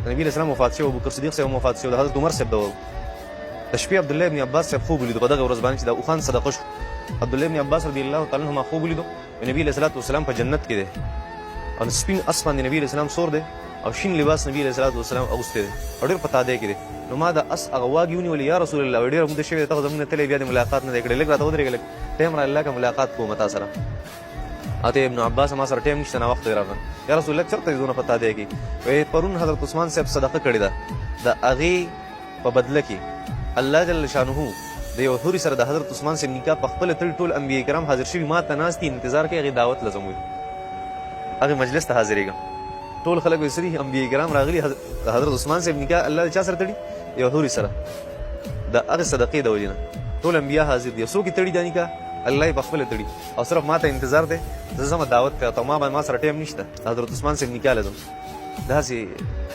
نبی علیہ السلام وفات شو، ابوبکر صدیق صاحب وفات شو، د حضرت عمر صاحب د شپې عبد الله ابن عباس صاحب خوب ولیدو په دغه ورځ باندې چې د اوخان صدقه شو. عبد الله ابن عباس رضی الله تعالی عنهما خوب ولیدو نبی علیہ الصلوۃ والسلام په جنت کې دی او سپین اس باندې نبی علیہ السلام سور دی او شین لباس نبی علیہ الصلوۃ والسلام اغوستی دی او ډېر په تادی کې دی. نو ما د اس هغه واګ ونیولې یا رسول الله ډېر موده شوې ته زمونږ تلې بیا د ملاقات نه دی کړی، لږ راته ودرېږه لږ ټایم را الله که ملاقات کوم تا سره. اته ابن عباس ما سره ټایم نشته، ناوخته راغی. یا رسول الله چېرته یې دونه په تادی کې وایي پرون حضرت عثمان صاحب صدقه کړې ده، د هغې په بدله کې الله جل شانه د یو حوري سره د حضرت عثمان صاحب نکاح په خپله تړي. ټول انبیا کرام حاضر شوي، ما ته ناست دي انتظار کوي هغې دعوت لازم وي، هغې مجلس ته حاضرېږم. ټول خلک وایي څه دي انبیا کرام راغلي د حضرت عثمان صاحب نکاح الله چا سره تړي؟ یو حوري سره، د هغې صدقې د وجې نه ټول انبیا حاضر دي. څوک یې تړي دا نکاح؟ الله یې پخپله تړي او صرف ما ته انتظار دی زه ځمه دعوت کوه ته ما باندې ما سره ټایم نشته د حضرت عثمان صاحب نکاح لازم. داسې